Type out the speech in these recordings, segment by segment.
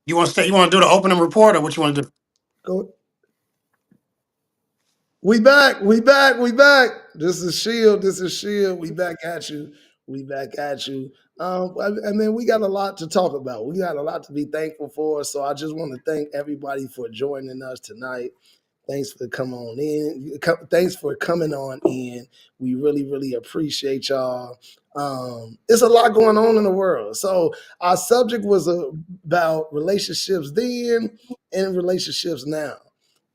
You want to stay? You want to do the opening report, or what you want to do? Go. We back. We back. We back. This is Shield. This is Shield. We back at you. We back at you. I mean, we got a lot to talk about. We got a lot to be thankful for. So I just want to thank everybody for joining us tonight. Thanks for coming on in. Thanks for coming on in. We really, really appreciate y'all. It's a lot going on in the world. So our subject was about relationships then and relationships now.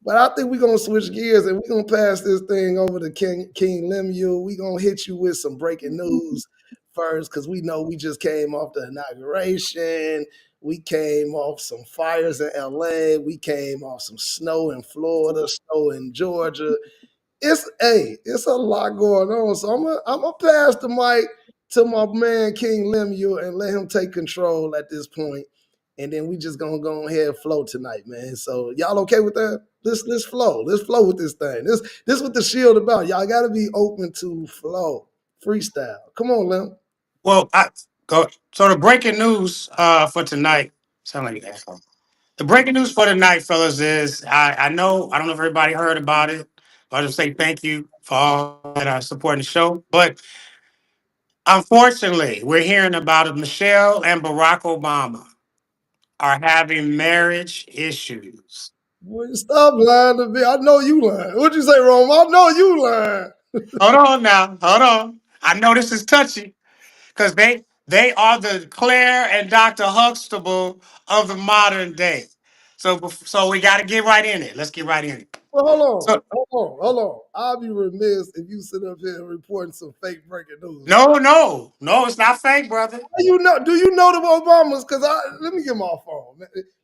But I think we're gonna switch gears and we're gonna pass this thing over to King Lemuel. We're gonna hit you with some breaking news first, because we know we just came off the inauguration. We came off some fires in LA. We came off some snow in Florida, snow in Georgia. It's a lot going on. So I'm gonna pass the mic to my man King Lemuel and let him take control at this point. And then we just gonna go ahead and flow tonight, man. So y'all okay with that? Let's flow. Let's flow with this thing. This what the shield about. Y'all gotta be open to flow. Freestyle. Come on, Lem. Well, I go. So the breaking news for tonight. Sound like an asshole. The breaking news for tonight, fellas, is I know I don't know if everybody heard about it, but I just say thank you for all that are supporting the show. But unfortunately, we're hearing about it. Michelle and Barack Obama are having marriage issues. Boy, stop lying to me. I know you lying. What'd you say, Rome? I know you lying. Hold on now, hold on. I know this is touchy because they are the Claire and Dr. Huxtable of the modern day. So we got to get right in it. Let's get right in it. Well, So hold on. I'll be remiss if you sit up here and reporting some fake breaking news. no, it's not fake, brother. How you know? Do you know the Obamas? Because let me get my phone.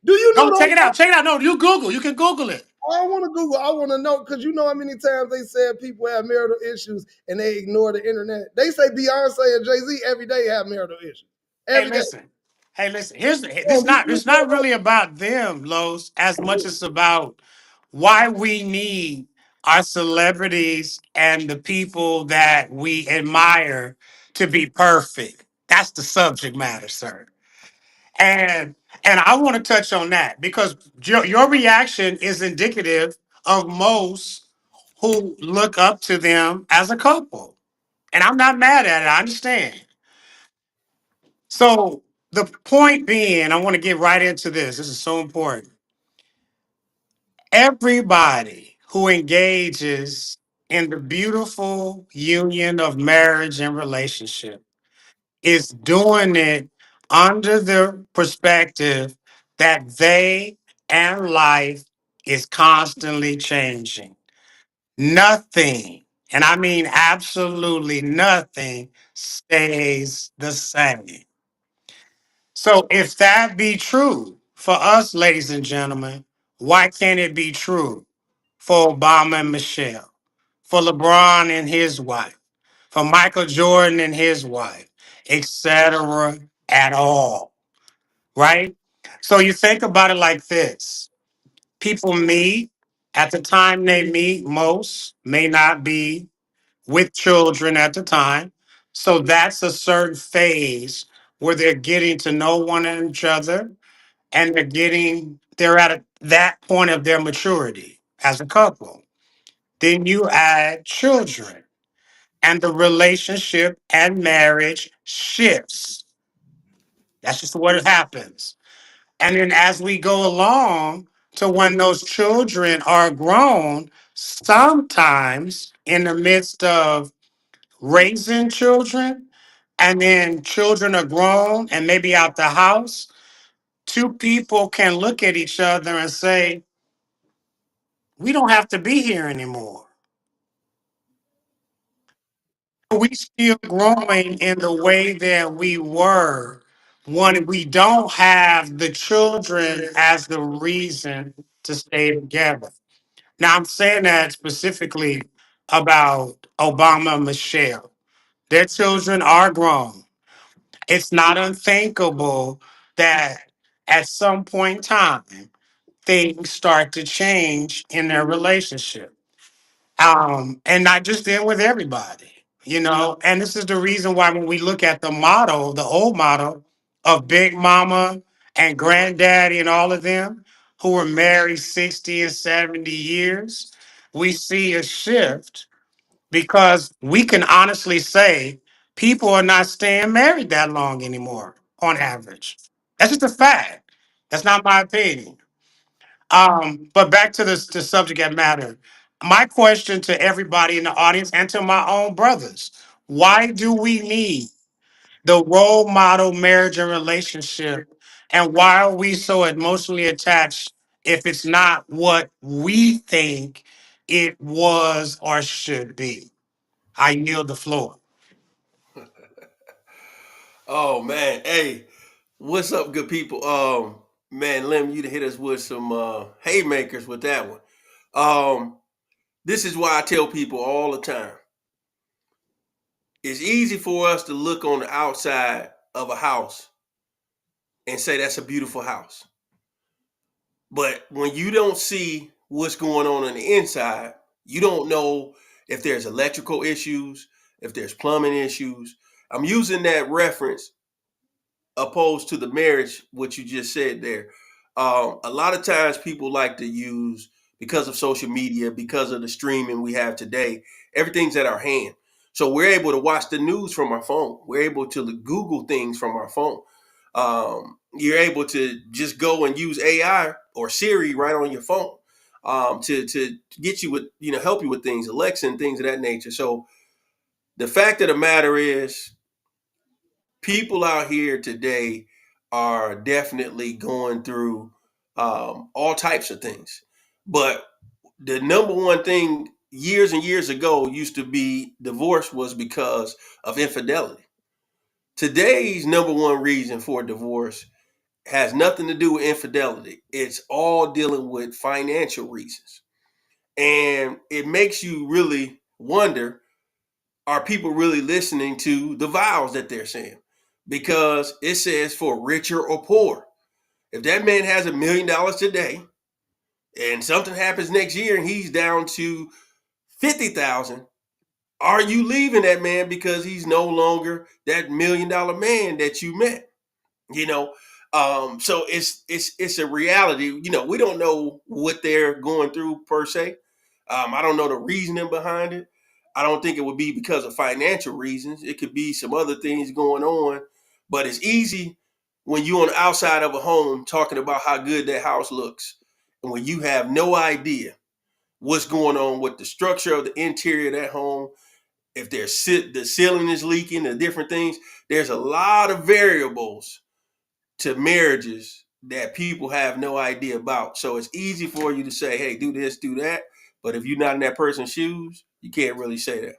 Do you know No, the check it Obamas? out. Check it out. No, you Google. You can Google it. I don't want to Google. I want to know because you know how many times they said people have marital issues and they ignore the internet. They say Beyonce and Jay Z every day have marital issues. Hey, Every day. listen. Hey, listen. Here's the, Come this on, be not it's not really about them, Los, as much as about why we need our celebrities and the people that we admire to be perfect. That's the subject matter, sir. And and I want to touch on that because your reaction is indicative of most who look up to them as a couple. And I'm not mad at it. I understand. So the point being, I want to get right into this. This is so important. Everybody who engages in the beautiful union of marriage and relationship is doing it under the perspective that they and life is constantly changing. Nothing, and I mean absolutely nothing, stays the same. So if that be true for us, ladies and gentlemen, why can't it be true for Obama and Michelle, for LeBron and his wife, for Michael Jordan and his wife, etc. at all, right? So you think about it like this. People meet at the time they meet, most may not be with children at the time. So that's a certain phase where they're getting to know one each other and they're at that point of their maturity as a couple. Then you add children and the relationship and marriage shifts. That's just what it happens. And then as we go along to when those children are grown, sometimes in the midst of raising children, and then children are grown and maybe out the house, two people can look at each other and say, we don't have to be here anymore. We still growing in the way that we were when we don't have the children as the reason to stay together. Now I'm saying that specifically about Obama and Michelle. Their children are grown. It's not unthinkable that at some point in time things start to change in their relationship. And not just then with everybody, And this is the reason why when we look at the model, the old model of Big Mama and granddaddy and all of them who were married 60 and 70 years, we see a shift because we can honestly say people are not staying married that long anymore on average. That's just a fact. That's not my opinion. But back to the subject at matter. My question to everybody in the audience and to my own brothers: why do we need the role model marriage and relationship, and why are we so emotionally attached if it's not what we think it was or should be? I yield the floor. Oh man, hey, what's up, good people? Man, Lim, you hit us with some haymakers with that one. This is why I tell people all the time: it's easy for us to look on the outside of a house and say that's a beautiful house, but when you don't see what's going on the inside, you don't know if there's electrical issues, if there's plumbing issues. I'm using that reference opposed to the marriage, what you just said there. A lot of times people like to use, because of social media, because of the streaming we have today, everything's at our hand. So we're able to watch the news from our phone. We're able to Google things from our phone. You're able to just go and use AI or Siri right on your phone, to get you with, help you with things, Alexa and things of that nature. So the fact of the matter is, people out here today are definitely going through all types of things. But the number one thing years and years ago used to be divorce was because of infidelity. Today's number one reason for divorce has nothing to do with infidelity. It's all dealing with financial reasons. And it makes you really wonder, are people really listening to the vows that they're saying? Because it says for richer or poor. If that man has $1 million today and something happens next year and he's down to 50,000, are you leaving that man because he's no longer that $1 million man that you met? you know so it's a reality. We don't know what they're going through per se. I don't know the reasoning behind it. I don't think it would be because of financial reasons. It could be some other things going on. But it's easy when you're on the outside of a home talking about how good that house looks, and when you have no idea what's going on with the structure of the interior of that home, if the ceiling is leaking, the different things. There's a lot of variables to marriages that people have no idea about. So it's easy for you to say, hey, do this, do that. But if you're not in that person's shoes, you can't really say that.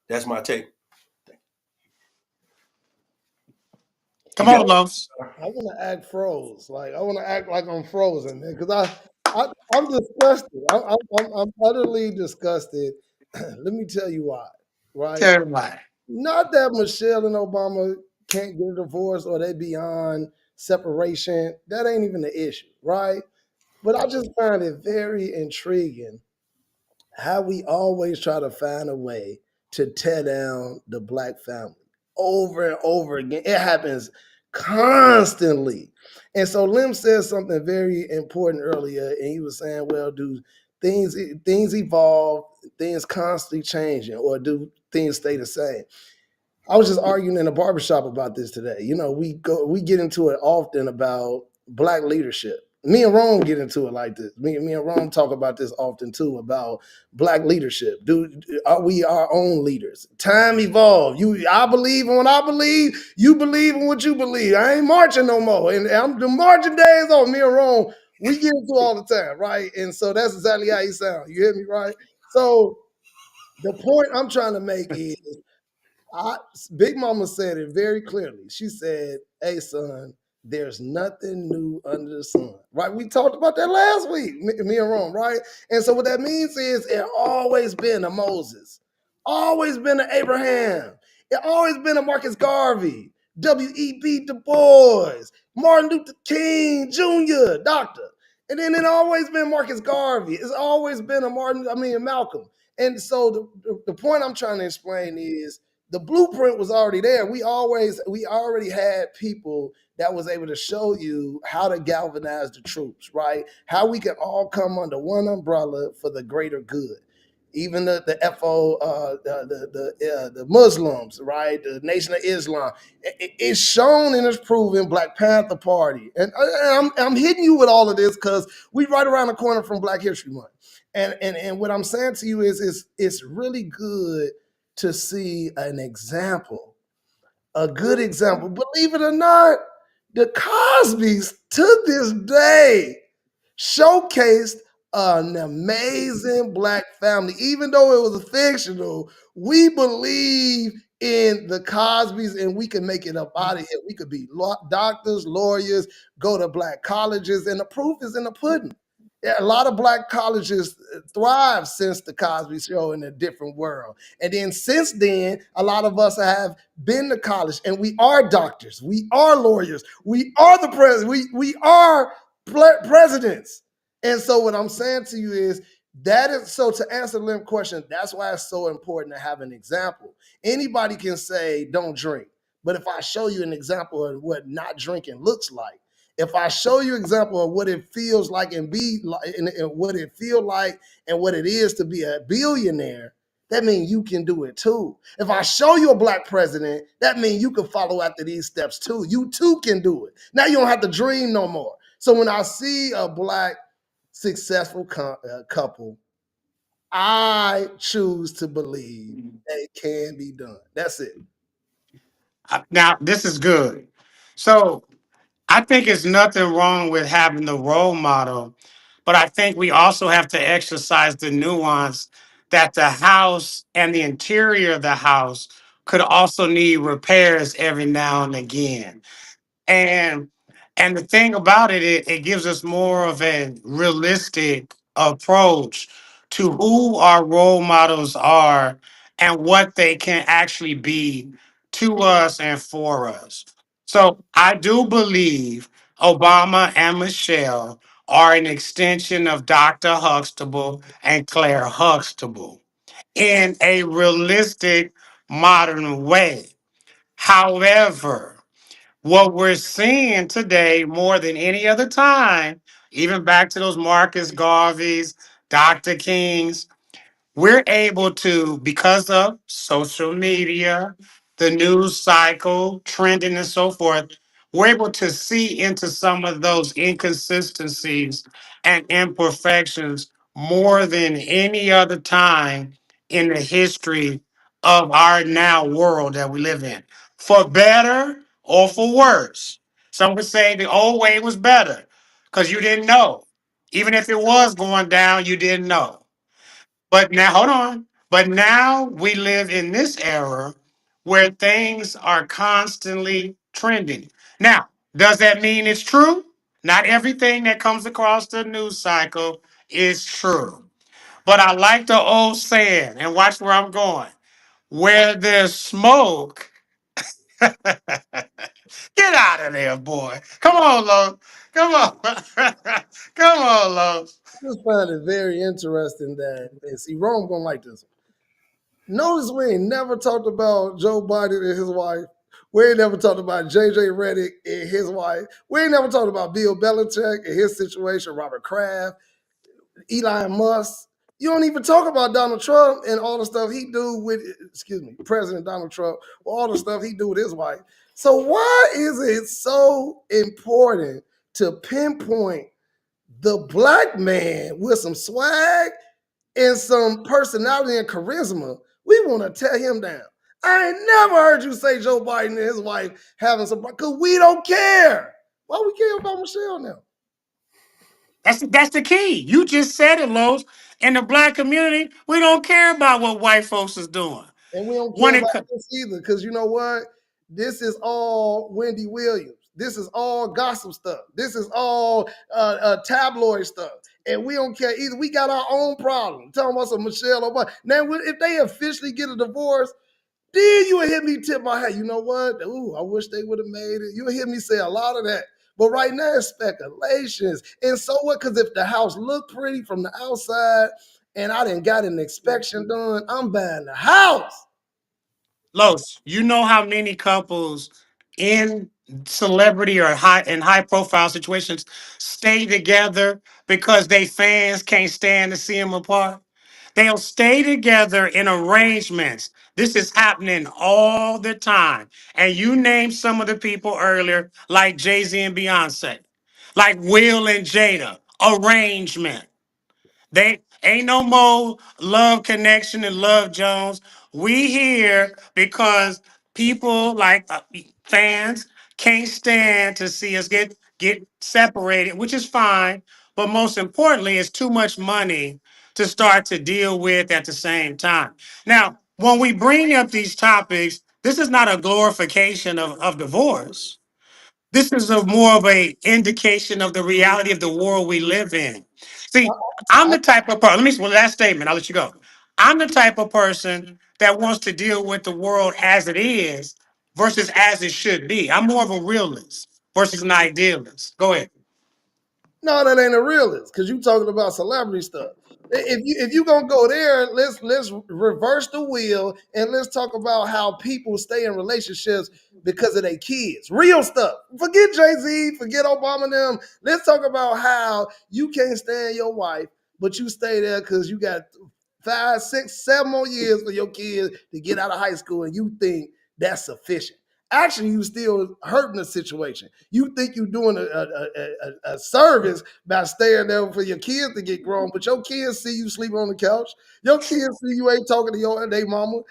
That's my take. Come You got on, Los. I want to act froze. Like I want to act like I'm frozen, man, because I'm disgusted. I'm utterly disgusted. Let me tell you why. Right? Tell me why. Not that Michelle and Obama can't get a divorce or they beyond separation. That ain't even the issue, right? But I just find it very intriguing how we always try to find a way to tear down the black family over and over again. It happens constantly. And so Lim said something very important earlier, and he was saying, well, do things evolve, things constantly changing, or do things stay the same? I was just arguing in a barbershop about this today. We get into it often about black leadership. Me and Rome get into it like this. Me and Rome talk about this often too, about black leadership. Are we our own leaders? Time evolved. I believe in what I believe. You believe in what you believe. I ain't marching no more. And the marching days on me and Rome, we get into all the time, right? And so that's exactly how you sound. You hear me, right? So the point I'm trying to make is Big Mama said it very clearly. She said, "Hey, son, there's nothing new under the sun." Right? We talked about that last week, me and Rome, right? And so what that means is it always been a Moses, always been an Abraham, it always been a Marcus Garvey, W.E.B. Du Bois, Martin Luther King Jr., Doctor. And then it always been Marcus Garvey. It's always been Malcolm. And so the point I'm trying to explain is The blueprint was already there. We already had people that was able to show you how to galvanize the troops, right? How we can all come under one umbrella for the greater good. Even the FO, the Muslims, right? The Nation of Islam. It's shown and it's proven. Black Panther Party, and I'm hitting you with all of this because we right around the corner from Black History Month. And what I'm saying to you is it's really good to see an example, a good example. Believe it or not, the Cosbys to this day showcased an amazing Black family. Even though it was fictional, we believe in the Cosbys and we can make it up out of here. We could be doctors, lawyers, go to Black colleges, and the proof is in the pudding. Yeah, a lot of Black colleges thrive since the Cosby Show in a different world. And then since then, a lot of us have been to college and we are doctors, we are lawyers, we are the president, we are presidents. And so what I'm saying to you is that is so to answer the limp question, that's why it's so important to have an example. Anybody can say don't drink, but if I show you an example of what not drinking looks like, if I show you an example of what it feels like and be like, and what it feel like and what it is to be a billionaire, that means you can do it too. If I show you a Black president, that means you can follow after these steps too. You too can do it. Now you don't have to dream no more. So when I see a Black successful couple, I choose to believe that it can be done. That's it. Now, this is good. So I think it's nothing wrong with having the role model, but I think we also have to exercise the nuance that the house and the interior of the house could also need repairs every now and again. And the thing about it, it gives us more of a realistic approach to who our role models are and what they can actually be to us and for us. So I do believe Obama and Michelle are an extension of Dr. Huxtable and Claire Huxtable in a realistic, modern way. However, what we're seeing today more than any other time, even back to those Marcus Garveys, Dr. Kings, we're able to, because of social media, the news cycle, trending, and so forth, we're able to see into some of those inconsistencies and imperfections more than any other time in the history of our now world that we live in, for better or for worse. Some would say the old way was better because you didn't know. Even if it was going down, you didn't know. But now, hold on. But now we live in this era where things are constantly trending. Now, does that mean it's true? Not everything that comes across the news cycle is true. But I like the old saying, and watch where I'm going. Where there's smoke, get out of there, boy. Come on, Los. Come on. Come on, Los. I just find it very interesting that, and see, Rome gonna like this. Notice we ain't never talked about Joe Biden and his wife. We ain't never talked about JJ Redick and his wife. We ain't never talked about Bill Belichick and his situation, Robert Kraft, Elon Musk. You don't even talk about Donald Trump and all the stuff he do with, excuse me, President Donald Trump, all the stuff he do with his wife. So why is it so important to pinpoint the Black man with some swag and some personality and charisma? We want to tear him down. I ain't never heard you say Joe Biden and his wife having some, because we don't care. Why we care about Michelle now? That's the key. You just said it, Los. In the Black community, we don't care about what white folks is doing. And we don't care When it about co- this either, because you know what? This is all Wendy Williams. This is all gossip stuff. This is all tabloid stuff. And we don't care either. We got our own problem. Talking about some Michelle Obama. Now, if they officially get a divorce, then you would hear me tip my hat. You know what? Ooh, I wish they would have made it. You would hear me say a lot of that. But right now it's speculations. And so what? Because if the house looked pretty from the outside and I didn't got an inspection done, I'm buying the house. Los, you know how many couples in celebrity or high profile situations stay together because they fans can't stand to see them apart? They'll stay together in arrangements. This is happening all the time. And you named some of the people earlier, like Jay-Z and Beyonce, like Will and Jada, arrangement. They ain't no more Love Connection and Love Jones. We here because people like fans can't stand to see us get separated, which is fine. But most importantly, it's too much money to start to deal with at the same time. Now, when we bring up these topics, this is not a glorification of divorce. This is a more of a indication of the reality of the world we live in. See, I'm I, the type of person, let me, well, last statement, I'll let you go. I'm the type of person that wants to deal with the world as it is versus as it should be. I'm more of a realist versus an idealist. Go ahead. No, that ain't a realist because you talking about celebrity stuff. If you gonna go there, let's reverse the wheel and let's talk about how people stay in relationships because of their kids. Real stuff. Forget Jay-Z, forget Obama and them. Let's talk about how you can't stand your wife, but you stay there because you got 5, 6, 7 more years for your kids to get out of high school, and you think that's sufficient. Actually, you still hurting the situation. You think you're doing a service by staying there for your kids to get grown, but your kids see you sleeping on the couch. Your kids see you ain't talking to your they mama.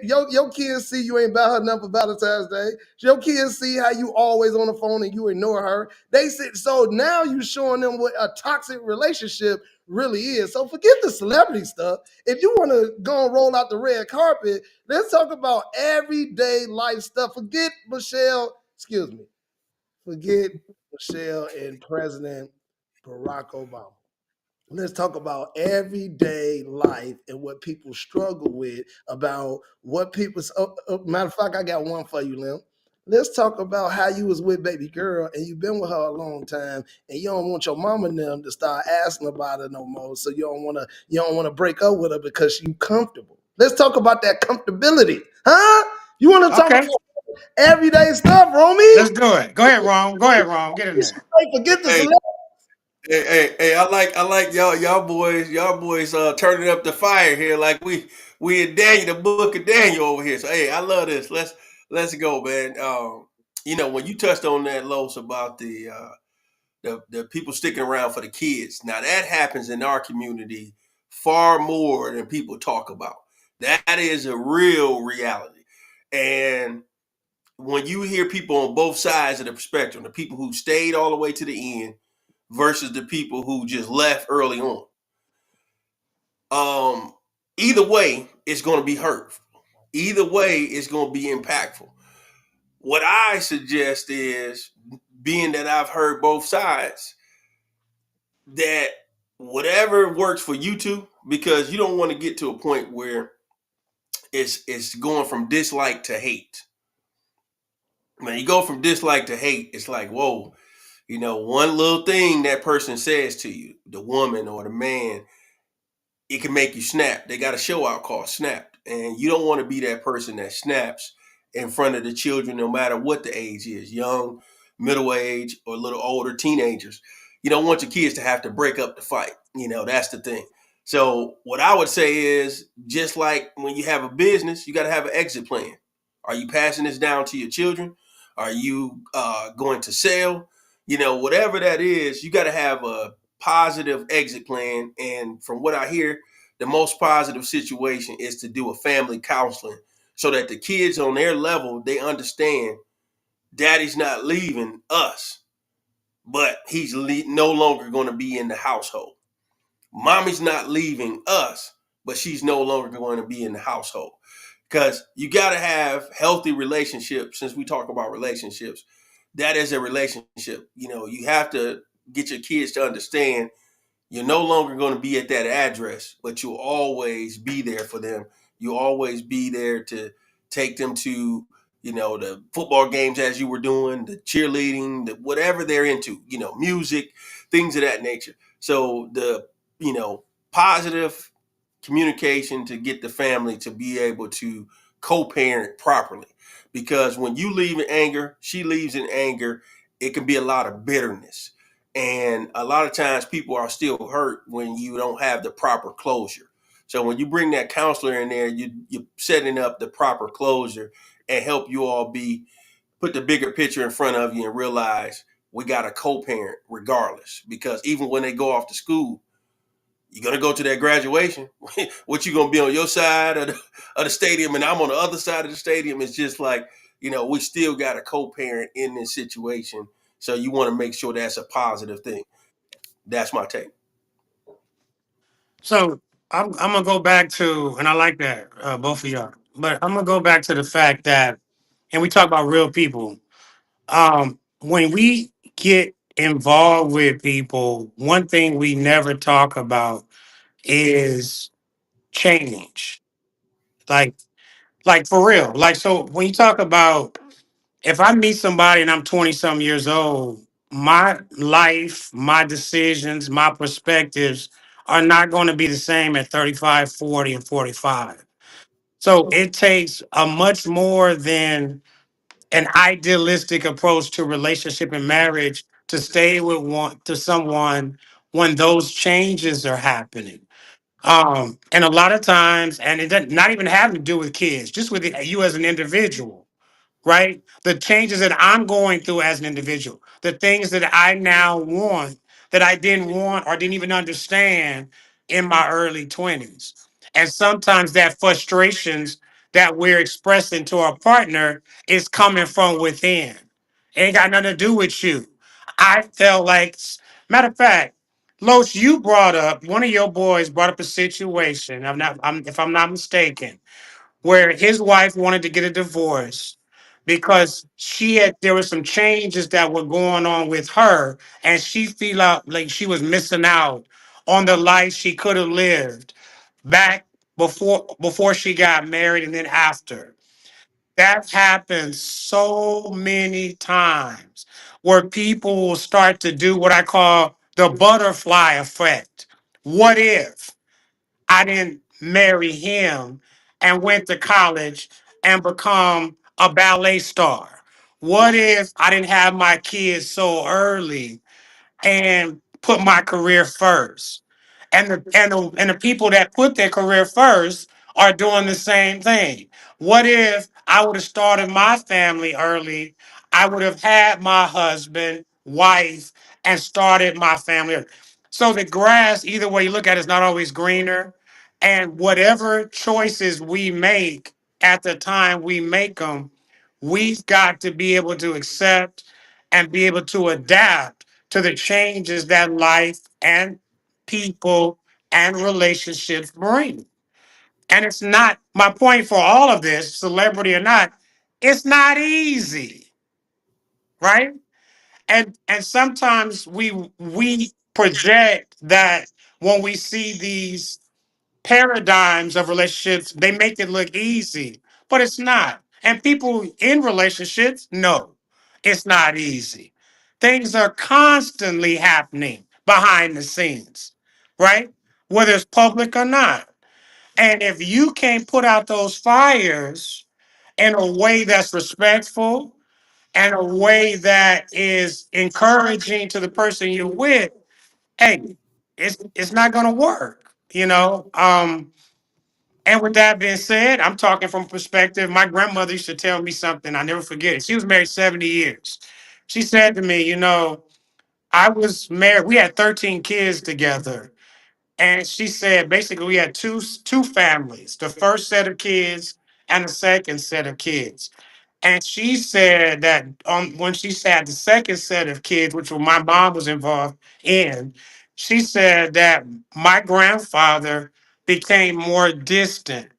Your kids see you ain't about her enough for Valentine's Day. Your kids see how you always on the phone and you ignore her. They see, so now you showing them what a toxic relationship really is. So forget the celebrity stuff. If you want to go and roll out the red carpet, let's talk about everyday life stuff. Forget Michelle, excuse me. Forget Michelle and President Barack Obama. Let's talk about everyday life and what people struggle with, about what people's. Matter of fact, I got one for you, Lim. Let's talk about how you was with baby girl and you've been with her a long time, and you don't want your mama and them to start asking about her no more. So you don't want to break up with her because you comfortable. Let's talk about that comfortability, huh? You want to talk about Okay, everyday stuff, let's Romy? do it. Go ahead, Ron. Go ahead, Ron. Get in there. Forget the Hey, celebrity. hey, I like y'all boys turning up the fire here like we in Daniel, the book of Daniel over here. So hey, I love this. Let's go, man. When you touched on that, Los, about the people sticking around for the kids. Now that happens in our community far more than people talk about. That is a real reality. And when you hear people on both sides of the spectrum, the people who stayed all the way to the end versus the people who just left early on, um, either way, it's going to be hurtful. Either way, it's going to be impactful. What I suggest is, being that I've heard both sides, that whatever works for you two, because you don't want to get to a point where it's going from dislike to hate. When you go from dislike to hate, it's like, whoa, one little thing that person says to you, the woman or the man, it can make you snap. They got a show out called Snapped, and you don't want to be that person that snaps in front of the children, no matter what the age is, young, middle age, or a little older, teenagers. You don't want your kids to have to break up the fight. That's the thing. So what I would say is, just like when you have a business, you got to have an exit plan. Are you passing this down to your children? Are you going to sell? Whatever that is, you got to have a positive exit plan. And from what I hear, the most positive situation is to do a family counseling so that the kids on their level, they understand daddy's not leaving us, but he's no longer going to be in the household. Mommy's not leaving us, but she's no longer going to be in the household. Because you got to have healthy relationships. Since we talk about relationships, that is a relationship. You have to get your kids to understand you're no longer going to be at that address, but you'll always be there for them. You'll always be there to take them to, the football games as you were doing, the cheerleading, whatever they're into, music, things of that nature. So the, positive communication to get the family to be able to co-parent properly. Because when you leave in anger, she leaves in anger, it can be a lot of bitterness. And a lot of times people are still hurt when you don't have the proper closure. So when you bring that counselor in there, you're setting up the proper closure and help you all be put the bigger picture in front of you and realize we got a co-parent regardless. Because even when they go off to school, you're gonna go to that graduation. What you gonna be on your side of the stadium, and I'm on the other side of the stadium? It's just like, we still got a co-parent in this situation, so you want to make sure that's a positive thing. That's my take. So I'm gonna go back to, and I like that, both of y'all. But I'm gonna go back to the fact that, and we talk about real people. When we get involved with people, one thing we never talk about is change. Like, like for real. Like, so when you talk about, if I meet somebody and I'm 20 some years old, my life, my decisions, my perspectives are not going to be the same at 35, 40, and 45. So it takes a much more than an idealistic approach to relationship and marriage to stay with one to someone when those changes are happening. And a lot of times, and it doesn't not even having to do with kids, just with you as an individual, right? The changes that I'm going through as an individual, the things that I now want that I didn't want or didn't even understand in my early 20s. And sometimes that frustrations that we're expressing to our partner is coming from within. It ain't got nothing to do with you. I felt like, matter of fact, Los, you brought up, one of your boys brought up a situation. If I'm not mistaken, where his wife wanted to get a divorce because there were some changes that were going on with her, and she feel out like she was missing out on the life she could have lived back before she got married and then after. That happens so many times where people will start to do what I call the butterfly effect. What if I didn't marry him and went to college and become a ballet star? What if I didn't have my kids so early and put my career first? And the people that put their career first are doing the same thing. What if I would have started my family early? I would have had my husband, wife, and started my family early. So the grass, either way you look at it, is not always greener. And whatever choices we make at the time we make them, we've got to be able to accept and be able to adapt to the changes that life and people and relationships bring. And it's not my point for all of this, celebrity or not, it's not easy, right? And sometimes we project that when we see these paradigms of relationships, they make it look easy, but it's not. And people in relationships know it's not easy. Things are constantly happening behind the scenes, right? Whether it's public or not. And if you can't put out those fires in a way that's respectful and a way that is encouraging to the person you're with, hey, it's not gonna work, you know. And with that being said, I'm talking from perspective. My grandmother used to tell me something, I never forget it. She was married 70 years. She said to me, I was married, we had 13 kids together. And she said basically we had two families, the first set of kids and the second set of kids. And she said that when she had the second set of kids, which my mom was involved in, she said that my grandfather became more distant,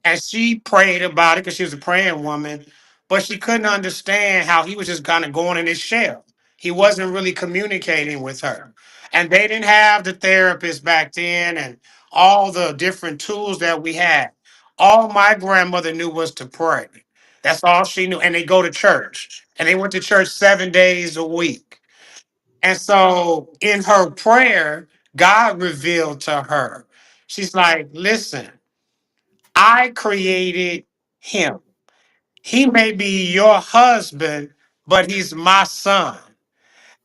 and she prayed about it because she was a praying woman, but she couldn't understand how he was just kind of going in his shell. He wasn't really communicating with her. And they didn't have the therapist back then and all the different tools that we had. All my grandmother knew was to pray. That's all she knew. And they go to church. And they went to church 7 days a week. And so in her prayer, God revealed to her. She's like, listen, I created him. He may be your husband, but he's my son.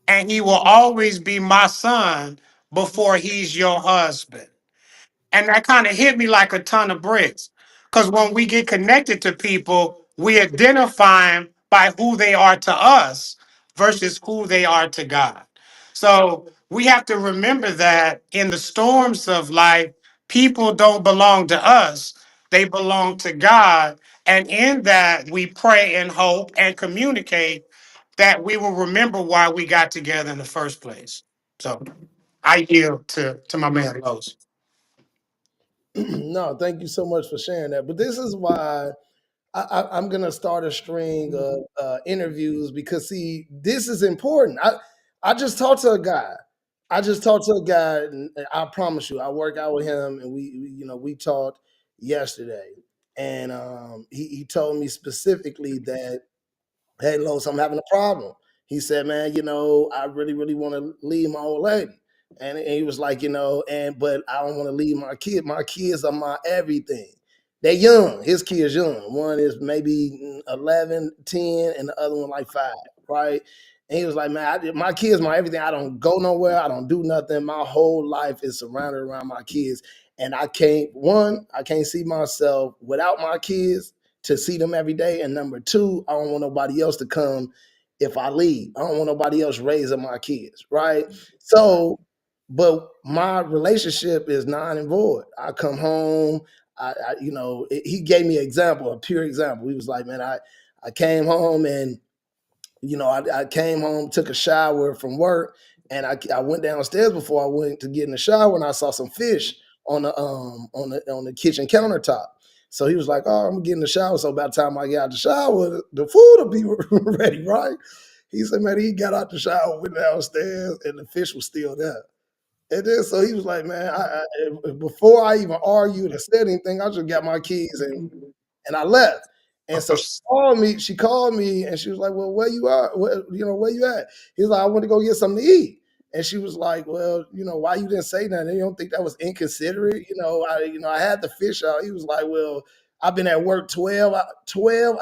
And he will always be my son before he's your husband. And that kind of hit me like a ton of bricks. Because when we get connected to people, we identify them by who they are to us versus who they are to God. So we have to remember that in the storms of life, people don't belong to us, they belong to God. And in that, we pray and hope and communicate that we will remember why we got together in the first place. So I yield to my man Los. No, thank you so much for sharing that. But this is why I'm gonna start a string of interviews, because see, this is important. I just talked to a guy. I just talked to a guy, and I promise you, I work out with him, and we talked yesterday, and he told me specifically that, hey, Los, I'm having a problem. He said, man, I really, really want to leave my old lady. And he was like, but I don't want to leave my kid. My kids are my everything. They're young. His kids young. One is maybe 11, 10, and the other one like 5, right? And he was like, man, my kids, my everything. I don't go nowhere. I don't do nothing. My whole life is surrounded around my kids. And I can't see myself without my kids, to see them every day. And number two, I don't want nobody else to come if I leave. I don't want nobody else raising my kids, right? So, but my relationship is non and void. I come home. He gave me an example, a pure example. He was like, man, I came home, and I came home, took a shower from work, and I went downstairs before I went to get in the shower, and I saw some fish on the kitchen countertop. So he was like, "Oh, I'm gonna get in the shower. So by the time I get out the shower, the food will be ready, right?" He said, "Man, he got out the shower, went downstairs, and the fish was still there." And then so he was like, "Man, before I even argued or said anything, I just got my keys and I left." And so she called me and she was like, "Well, where you are? Where you at?" He's like, "I went to go get something to eat." And she was like, "Well, why you didn't say nothing? You don't think that was inconsiderate? I had the fish out." He was like, "Well, I've been at work 12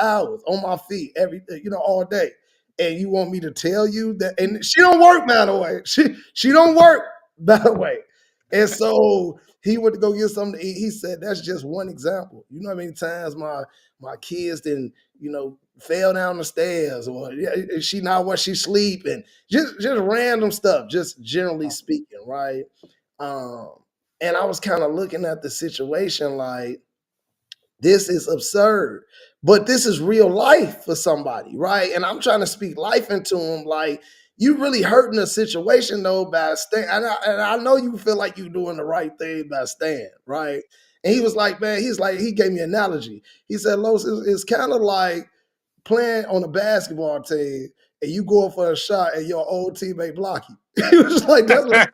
hours on my feet all day. And you want me to tell you that?" And she don't work, by the way. She don't work, by the way. And so he went to go get something to eat. He said, "That's just one example. You know how many times my kids didn't, fell down the stairs, or she not where she sleep, and just random stuff, just generally speaking, right?" Um, and I was kind of looking at the situation like, this is absurd. But this is real life for somebody, right? And I'm trying to speak life into him, like, you really hurting the situation though by staying. And I know you feel like you're doing the right thing by staying, right? And he was like, man, he gave me an analogy. He said, Los, it's kind of like playing on a basketball team and you go for a shot and your old teammate block you. He was like, that's what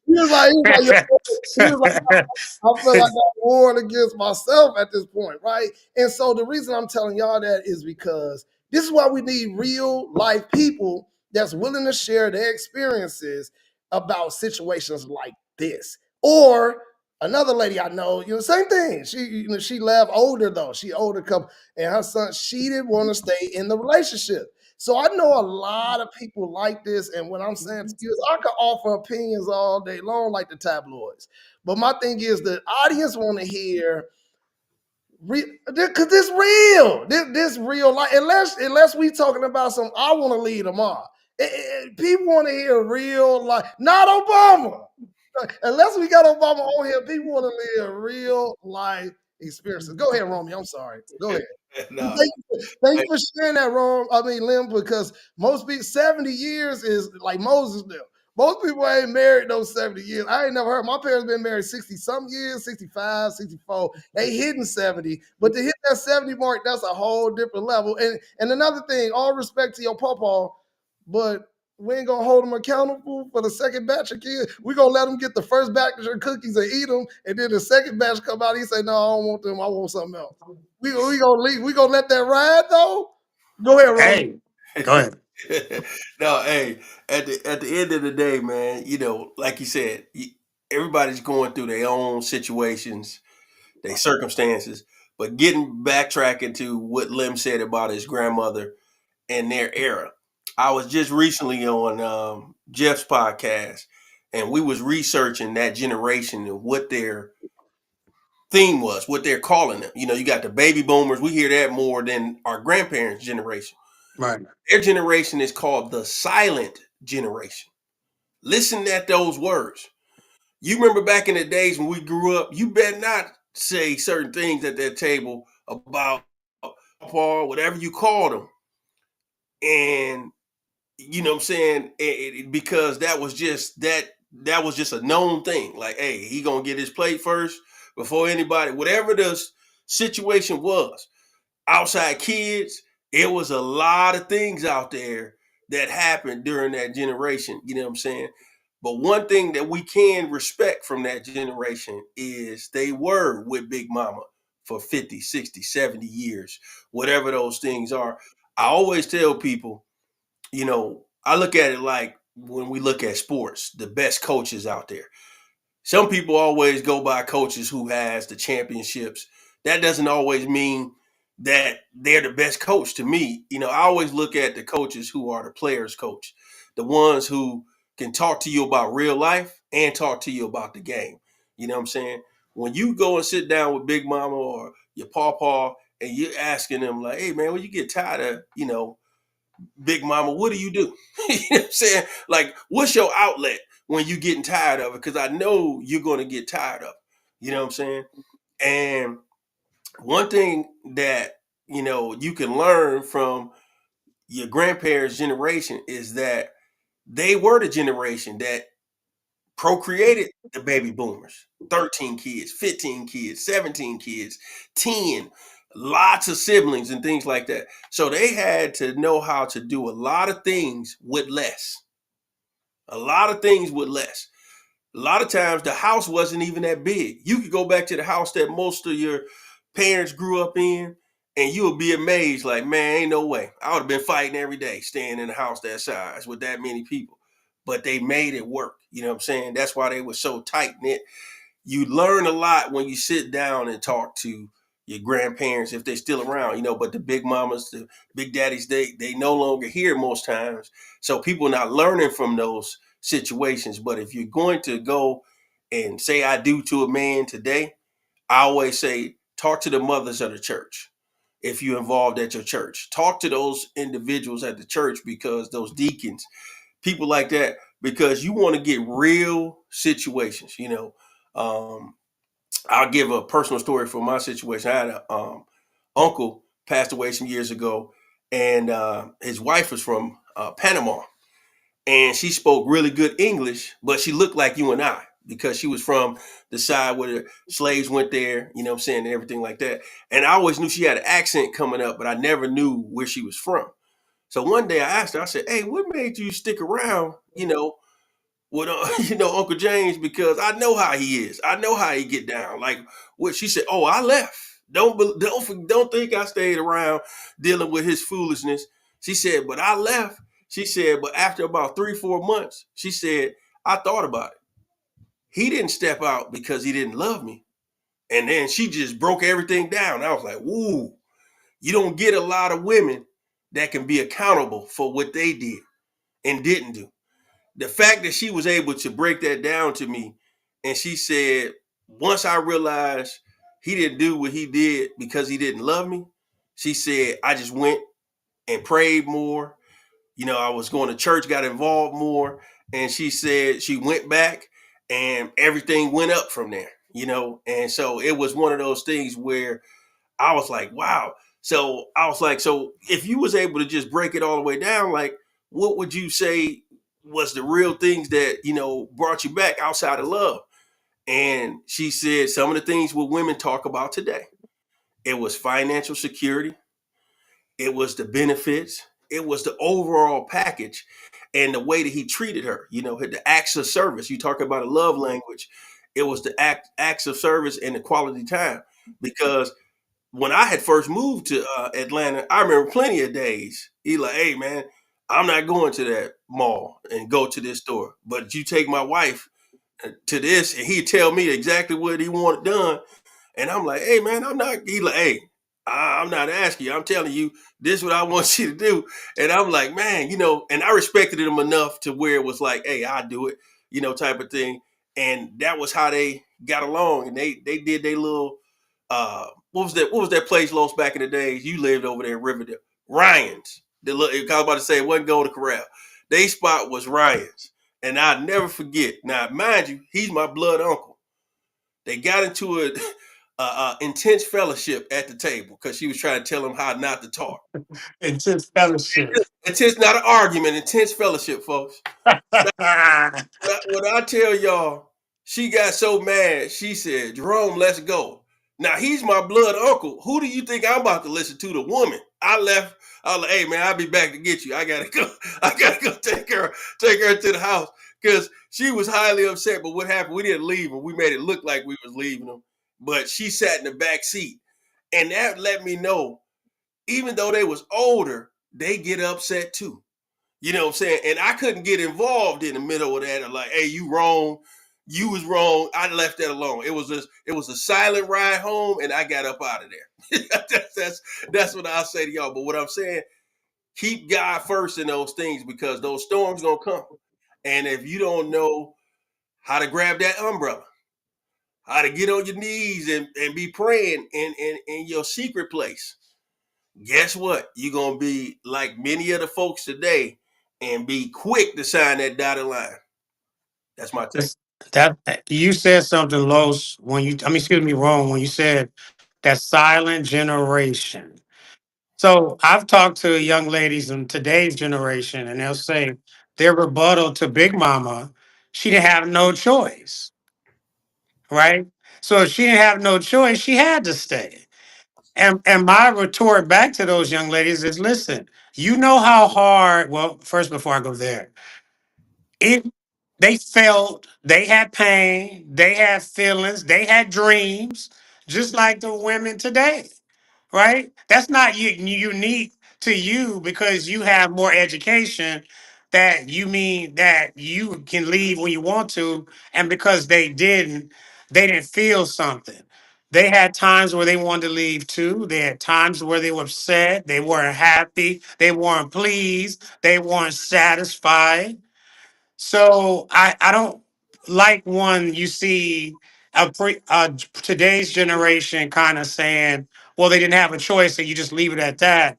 he was like, I feel like I'm warring against myself at this point, right? And so the reason I'm telling y'all that is because this is why we need real life people that's willing to share their experiences about situations like this. Or another lady I know, same thing. She left older though. She older couple, and her son, she didn't want to stay in the relationship. So I know a lot of people like this, and what I'm saying to you is I could offer opinions all day long like the tabloids. But my thing is the audience want to hear because this real. This real life. Unless we talking about some I want to lead tomorrow. People want to hear real life, not Obama. Unless we got Obama on here, people want to live real life experiences. Go ahead, Romy. I'm sorry. Go ahead. No, Thank you for sharing that, Lim, because most people 70 years is like Moses now. Most people ain't married those 70 years. I ain't never heard. My parents been married 60 some years, 65, 64. They hitting 70, but to hit that 70 mark, that's a whole different level. And another thing, all respect to your papa, but we ain't gonna hold them accountable for the second batch of kids. We gonna let them get the first batch of cookies and eat them, and then the second batch come out. He say, "No, I don't want them. I want something else." We gonna leave. We gonna let that ride though. Go ahead, Romy. Hey, go ahead. no, hey, at the end of the day, man, like you said, everybody's going through their own situations, their circumstances. But getting backtracking to what Lim said about his grandmother and their era, I was just recently on Jeff's podcast, and we was researching that generation and what their theme was, what they're calling them. You got the baby boomers. We hear that more than our grandparents' generation. Right. Their generation is called the silent generation. Listen at those words. You remember back in the days when we grew up, you better not say certain things at that table about Paul, whatever you called them. And you know what I'm saying? Because that was just a known thing. Like, hey, he gonna get his plate first before anybody, whatever the situation was. Outside kids, it was a lot of things out there that happened during that generation. You know what I'm saying? But one thing that we can respect from that generation is they were with Big Mama for 50, 60, 70 years, whatever those things are. I always tell people, I look at it like when we look at sports, the best coaches out there. Some people always go by coaches who has the championships. That doesn't always mean that they're the best coach to me. I always look at the coaches who are the players coach, the ones who can talk to you about real life and talk to you about the game. You know what I'm saying? When you go and sit down with Big Mama or your pawpaw and you're asking them like, hey man, when you get tired of, Big Mama, what do? You know what I'm saying? Like, what's your outlet when you getting tired of it? Because I know you're going to get tired of it. You know what I'm saying? And one thing that, you can learn from your grandparents' generation is that they were the generation that procreated the baby boomers. 13 kids, 15 kids, 17 kids, 10, lots of siblings and things like that. So they had to know how to do a lot of things with less. A lot of things with less. A lot of times the house wasn't even that big. You could go back to the house that most of your parents grew up in, and you would be amazed, like, man, ain't no way. I would have been fighting every day, staying in a house that size with that many people. But they made it work. You know what I'm saying? That's why they were so tight knit. You learn a lot when you sit down and talk to your grandparents if they're still around, but the big mamas, the big daddies, they no longer here most times. So people are not learning from those situations. But if you're going to go and say I do to a man today, I always say talk to the mothers of the church. If you're involved at your church, talk to those individuals at the church, because those deacons, people like that, because you want to get real situations. I'll give a personal story from my situation. I had a uncle passed away some years ago, and his wife was from Panama, and she spoke really good English, but she looked like you and I because she was from the side where the slaves went there, you know what I'm saying, and everything like that. And I always knew she had an accent coming up, but I never knew where she was from. So one day I asked her, I said, hey, what made you stick around, with Uncle James, because I know how he is. I know how he get down. Like what she said, oh, I left. Don't think I stayed around dealing with his foolishness. She said, but I left. She said, but after about 3-4 months, she said, I thought about it. He didn't step out because he didn't love me. And then she just broke everything down. I was like, woo, you don't get a lot of women that can be accountable for what they did and didn't do. The fact that she was able to break that down to me, and she said, once I realized he didn't do what he did because he didn't love me, she said, I just went and prayed more. I was going to church, got involved more. And she said she went back and everything went up from there, And so it was one of those things where I was like, wow. So I was like, so if you was able to just break it all the way down, like, what would you say was the real things that, brought you back outside of love? And she said some of the things what women talk about today. It was financial security. It was the benefits. It was the overall package and the way that he treated her, the acts of service. You talk about a love language. It was the acts of service and the quality time. Because when I had first moved to Atlanta, I remember plenty of days. He like, hey man, I'm not going to that mall and go to this store, but you take my wife to this, and he'd tell me exactly what he wanted done. And I'm like, hey man, I'm not. He like, hey, I'm not asking you. I'm telling you, this is what I want you to do. And I'm like, man, and I respected him enough to where it was like, hey, I'll do it, type of thing. And that was how they got along. And they did their little what was that place, Los, back in the days? You lived over there in Riverdale. Ryan's. I was about to say it wasn't Golden Corral. They spot was Ryan's. And I'll never forget. Now, mind you, he's my blood uncle. They got into a intense fellowship at the table because she was trying to tell him how not to talk. Intense fellowship. Intense, not an argument, intense fellowship, folks. When I tell y'all, she got so mad, she said, Jerome, let's go. Now he's my blood uncle. Who do you think I'm about to listen to? The woman. I left. I was like, hey man, I'll be back to get you. I gotta go. I gotta go take her to the house because she was highly upset. But what happened? We didn't leave her. We made it look like we was leaving them. But she sat in the back seat, and that let me know, even though they was older, they get upset too. You know what I'm saying? And I couldn't get involved in the middle of that. Like, hey, you wrong. You was wrong. I left that alone. It was a silent ride home, and I got up out of there. that's what I'll say to y'all. But what I'm saying, keep God first in those things because those storms gonna come. And if you don't know how to grab that umbrella, how to get on your knees and be praying in your secret place, guess what? You're gonna be like many of the folks today and be quick to sign that dotted line. That's my take. That you said something, Los, when excuse me, wrong, when you said that silent generation. So I've talked to young ladies in today's generation, and they'll say their rebuttal to Big Mama, she didn't have no choice, right? So if she didn't have no choice, she had to stay. And my retort back to those young ladies is, listen, you know how hard. Well, first before I go there, it they felt, they had pain, they had feelings, they had dreams, just like the women today, right? That's not unique to you because you have more education, that you mean that you can leave when you want to, and because they didn't feel something. They had times where they wanted to leave too. They had times where they were upset, they weren't happy, they weren't pleased, they weren't satisfied. So I don't like when you see today's generation kind of saying, well, they didn't have a choice, so you just leave it at that.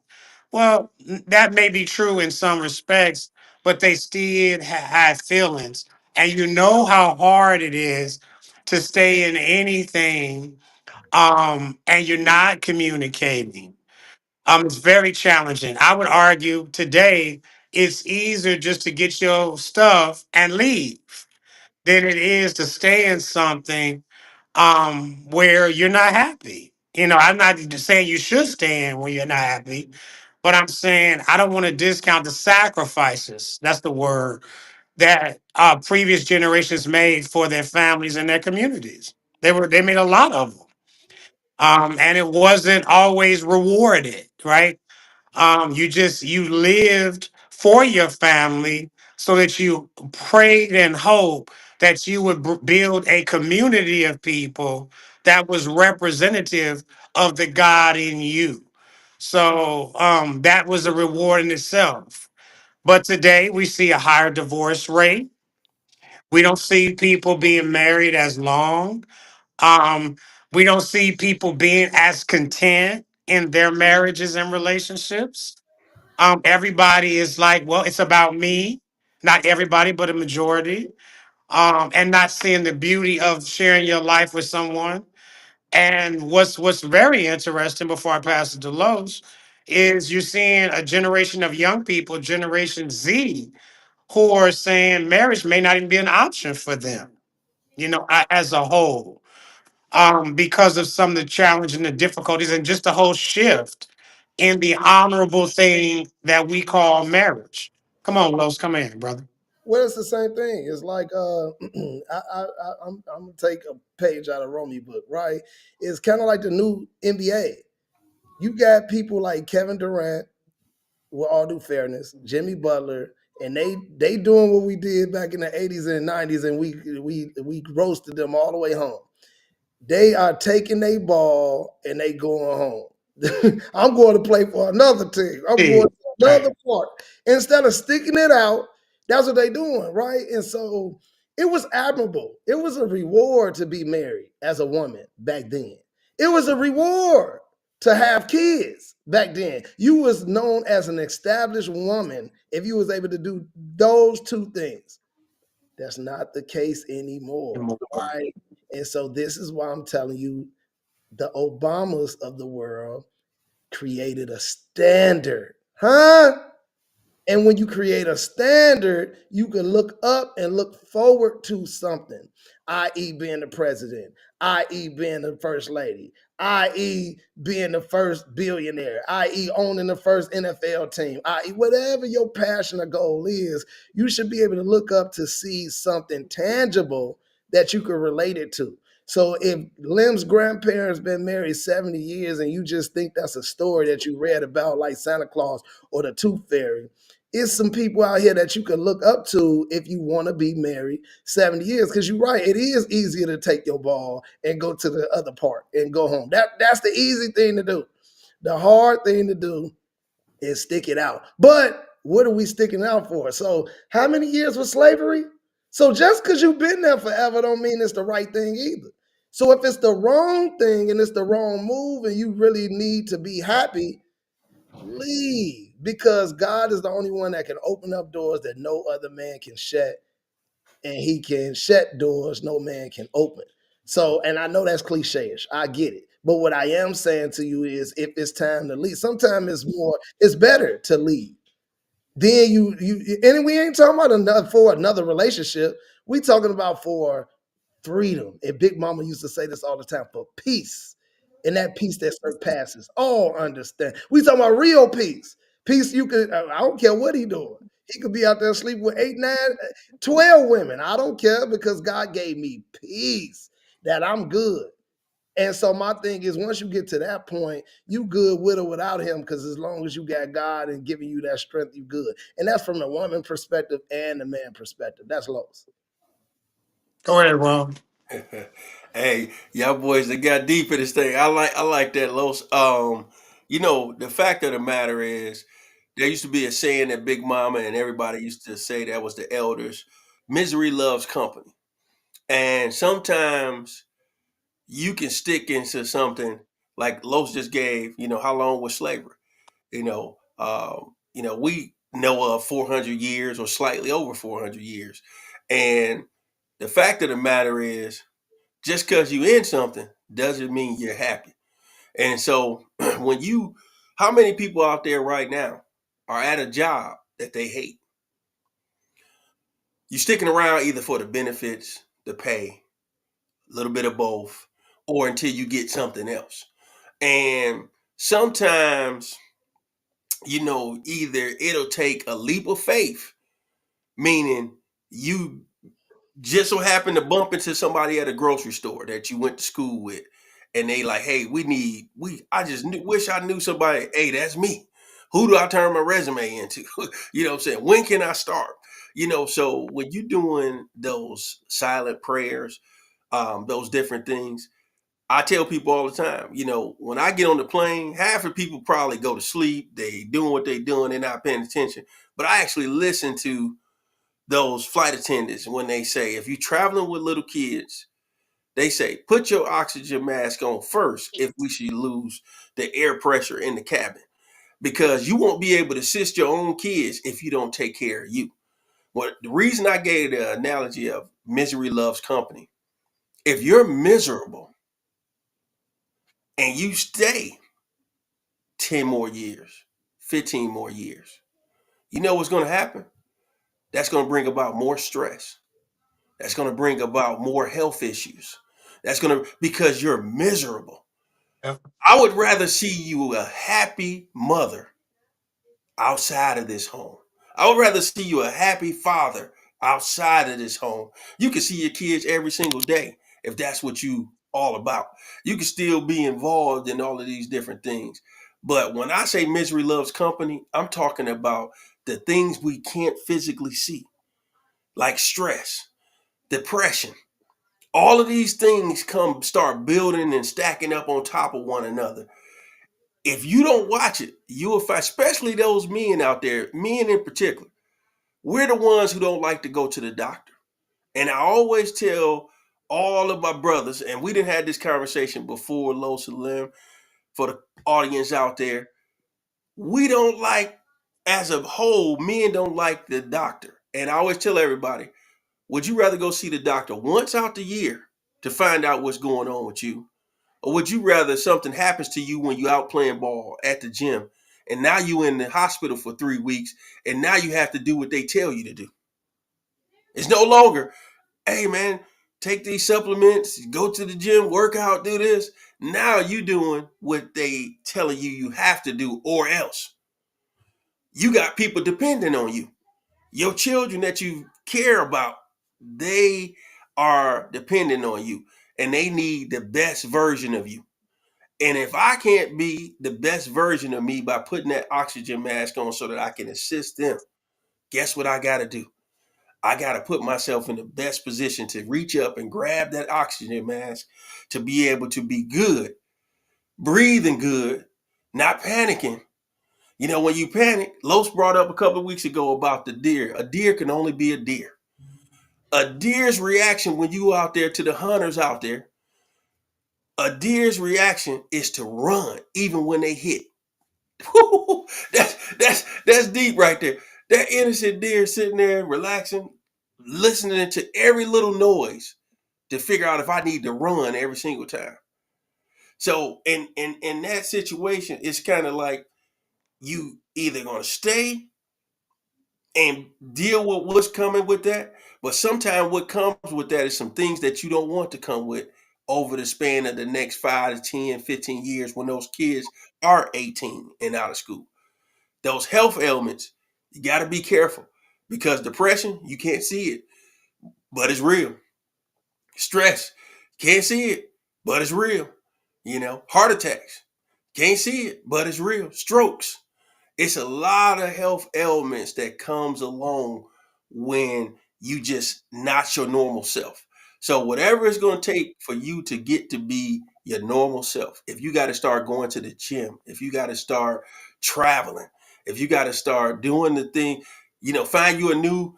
Well, that may be true in some respects, but they still had feelings. And you know how hard it is to stay in anything, and you're not communicating. It's very challenging. I would argue today it's easier just to get your stuff and leave than it is to stay in something where you're not happy. I'm not just saying you should stay in when you're not happy, but I'm saying I don't want to discount the sacrifices. That's the word that previous generations made for their families and their communities. They made a lot of them, and it wasn't always rewarded, right? You lived for your family so that you prayed and hoped that you would build a community of people that was representative of the God in you. So that was a reward in itself. But today we see a higher divorce rate. We don't see people being married as long. um, we don't see people being as content in their marriages and relationships. Everybody is like, well, it's about me. Not everybody, but a majority. And not seeing the beauty of sharing your life with someone. And what's very interesting, before I pass it to Los, is you're seeing a generation of young people, Generation Z, who are saying marriage may not even be an option for them, as a whole, because of some of the challenge and the difficulties and just the whole shift in the honorable thing that we call marriage. Come on, Los, come in, brother. Well, it's the same thing. It's like I'm gonna take a page out of Romney book, right? It's kind of like the new NBA. You got people like Kevin Durant, with all due fairness, Jimmy Butler, and they doing what we did back in the 80s and 90s, and we roasted them all the way home. They are taking a ball and they going home. I'm going to play for another team. I'm going Hey, to right. another park. Instead of sticking it out, that's what they doing, right? And so it was admirable. It was a reward to be married as a woman back then. It was a reward to have kids back then. You was known as an established woman if you was able to do those two things. That's not the case anymore, More. right? And so this is why I'm telling you the Obamas of the world created a standard. Huh? And when you create a standard, you can look up and look forward to something, i.e., being the president, i.e., being the first lady, i.e., being the first billionaire, i.e., owning the first NFL team, i.e., whatever your passion or goal is, you should be able to look up to see something tangible that you can relate it to. So if Lim's grandparents been married 70 years and you just think that's a story that you read about like Santa Claus or the Tooth Fairy, it's some people out here that you can look up to if you want to be married 70 years. Because you're right, it is easier to take your ball and go to the other part and go home. That's the easy thing to do. The hard thing to do is stick it out. But what are we sticking out for? So how many years was slavery? So just because you've been there forever don't mean it's the right thing either. So if it's the wrong thing and it's the wrong move and you really need to be happy, leave, because God is the only one that can open up doors that no other man can shut, and he can shut doors no man can open. So, and I know that's cliche-ish. I get it. But what I am saying to you is if it's time to leave, sometimes it's better to leave. Then and we ain't talking about another relationship. We talking about for freedom. And Big Mama used to say this all the time, for peace. And that peace that surpasses all understand. We talking about real peace. Peace you could, I don't care what he doing. He could be out there sleeping with 8, 9, 12 women. I don't care because God gave me peace that I'm good. And so my thing is once you get to that point, you good with or without him, because as long as you got God and giving you that strength, you good. And that's from the woman perspective and the man perspective. That's Lowe's. Go ahead, Ron. Hey, y'all boys, they got deep in this thing. I like that, Los. The fact of the matter is, there used to be a saying that Big Mama and everybody used to say that was the elders: "Misery loves company." And sometimes you can stick into something like Los just gave. How long was slavery? We know of 400 years or slightly over 400 years, and the fact of the matter is, just because you in something doesn't mean you're happy. And so how many people out there right now are at a job that they hate? You're sticking around either for the benefits, the pay, a little bit of both, or until you get something else. And sometimes, either it'll take a leap of faith, meaning you just so happen to bump into somebody at a grocery store that you went to school with, and they like, hey, I just wish I knew somebody. Hey, that's me. Who do I turn my resume into? You know what I'm saying? When can I start? So when you're doing those silent prayers, those different things, I tell people all the time, when I get on the plane, half of people probably go to sleep. They doing what they doing. They're not paying attention. But I actually listen to those flight attendants when they say, if you're traveling with little kids, they say, put your oxygen mask on first if we should lose the air pressure in the cabin, because you won't be able to assist your own kids if you don't take care of you. Well, the reason I gave the analogy of misery loves company, if you're miserable and you stay 10 more years, 15 more years, you know what's going to happen? That's going to bring about more stress. That's going to bring about more health issues. Because you're miserable. Yep. I would rather see you a happy mother outside of this home. I would rather see you a happy father outside of this home. You can see your kids every single day if that's what you all about. You can still be involved in all of these different things. But when I say misery loves company, I'm talking about the things we can't physically see, like stress, depression, All of these things start building and stacking up on top of one another. If you don't watch it, you will find, especially those men out there, men in particular, we're the ones who don't like to go to the doctor. And I always tell all of my brothers, and we didn't have this conversation before, Lo Salim, for the audience out there, we don't like, as a whole, men don't like the doctor. And I always tell everybody, would you rather go see the doctor once out the year to find out what's going on with you? Or would you rather something happens to you when you out playing ball at the gym and now you in the hospital for 3 weeks and now you have to do what they tell you to do? It's no longer, hey man, take these supplements, go to the gym, work out, do this. Now you doing what they telling you have to do, or else. You got people depending on you. Your children that you care about, they are depending on you and they need the best version of you. And if I can't be the best version of me by putting that oxygen mask on so that I can assist them, guess what I got to do? I got to put myself in the best position to reach up and grab that oxygen mask to be able to be good, breathing good, not panicking. You know, when you panic, Los brought up a couple of weeks ago about the deer. A deer can only be a deer. A deer's reaction when you out there, to the hunters out there, a deer's reaction is to run even when they hit. that's deep right there. That innocent deer sitting there relaxing, listening to every little noise to figure out if I need to run every single time. So in that situation, it's kind of like you either gonna stay and deal with what's coming with that, but sometimes what comes with that is some things that you don't want to come with over the span of the next 5 to 10, 15 years when those kids are 18 and out of school. Those health ailments, you got to be careful because depression, you can't see it, but it's real. Stress, can't see it, but it's real. You know, heart attacks, can't see it, but it's real. Strokes, it's a lot of health ailments that comes along when you just not your normal self. So whatever it's going to take for you to get to be your normal self, if you got to start going to the gym, if you got to start traveling, if you got to start doing the thing, you know, find you a new,